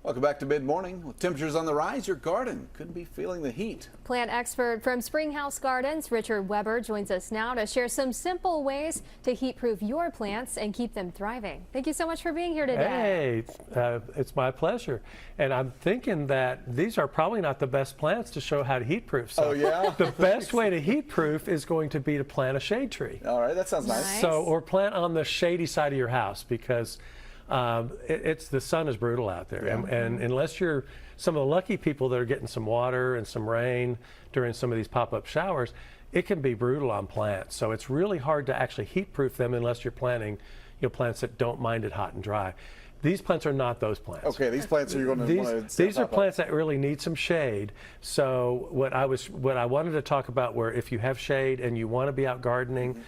Welcome back to Mid-Morning. With temperatures on the rise, your garden could be feeling the heat. Plant expert from Springhouse Gardens, Richard Weber, joins us now to share some simple ways to heat-proof your plants and keep them thriving. Thank you so much for being here today. Hey, it's my pleasure. And I'm thinking that these are probably not the best plants to show how to heat-proof. So oh, yeah? The best way to heat-proof is going to be to plant a shade tree. All right, that sounds nice. So, or plant on the shady side of your house, because the sun is brutal out there, yeah. and unless you're some of the lucky people that are getting some water and some rain during some of these pop-up showers, it can be brutal on plants. So it's really hard to actually heat-proof them unless you're planting, plants that don't mind it hot and dry. These plants are not those plants. Okay, these plants are going to these are plants that really need some shade. So what I wanted to talk about were, if you have shade and you want to be out gardening,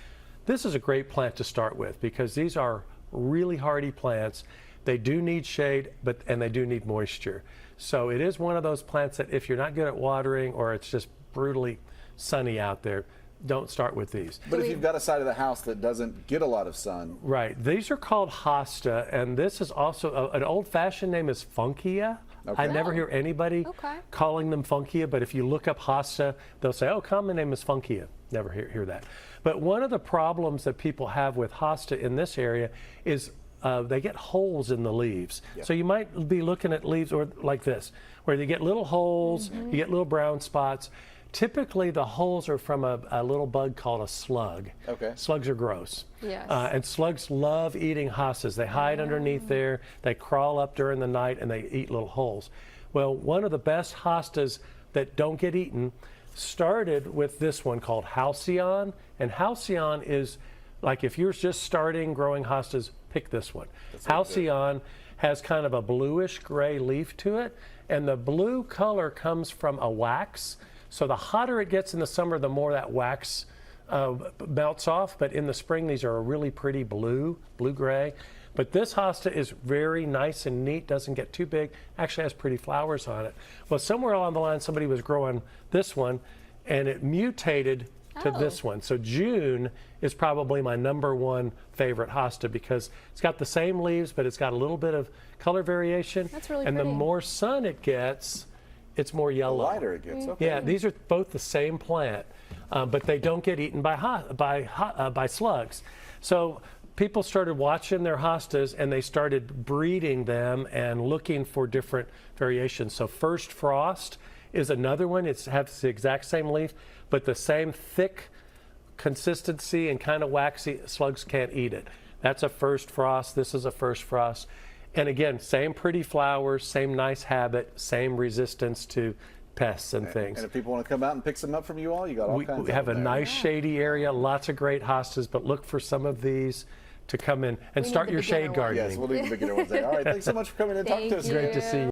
this is a great plant to start with, because these are really hardy plants. They do need shade, and they do need moisture. So it is one of those plants that if you're not good at watering, or it's just brutally sunny out there, don't start with these. But if you've got a side of the house that doesn't get a lot of sun. Right. These are called Hosta, and this is also an old-fashioned name is Funkia. Okay. I never hear anybody calling them Funkia, but if you look up Hosta, they'll say, oh, common name is Funkia. Never hear that. But one of the problems that people have with Hosta in this area is they get holes in the leaves. Yep. So you might be looking at leaves like this, where you get little holes, you get little brown spots. Typically, the holes are from a little bug called a slug. Okay. Slugs are gross. Yes. And slugs love eating hostas. They hide underneath there, they crawl up during the night, and they eat little holes. Well, one of the best hostas that don't get eaten started with this one called Halcyon. And Halcyon is, like, if you're just starting growing hostas, pick this one. Halcyon has kind of a bluish gray leaf to it, and the blue color comes from a wax. So the hotter it gets in the summer, the more that wax melts off. But in the spring, these are a really pretty blue-gray. But this hosta is very nice and neat, doesn't get too big, actually has pretty flowers on it. Well, somewhere along the line, somebody was growing this one, and it mutated to this one. So June is probably my #1 favorite hosta, because it's got the same leaves, but it's got a little bit of color variation. That's really and pretty. The more sun it gets, it's more yellow. The lighter it gets. Okay. Yeah, these are both the same plant, but they don't get eaten by slugs. So people started watching their hostas, and they started breeding them and looking for different variations. So First Frost is another one. It has the exact same leaf, but the same thick consistency and kind of waxy. Slugs can't eat it. That's a First Frost. This is a First Frost. And again, same pretty flowers, same nice habit, same resistance to pests and things. And if people want to come out and pick some up from you all, you got all kinds. We have a there. nice shady area, lots of great hostas, but look for some of these to come in and start your shade gardening. Yes, we'll leave the beginner ones there. All right, thanks so much for coming in and talking to us. Great to see you.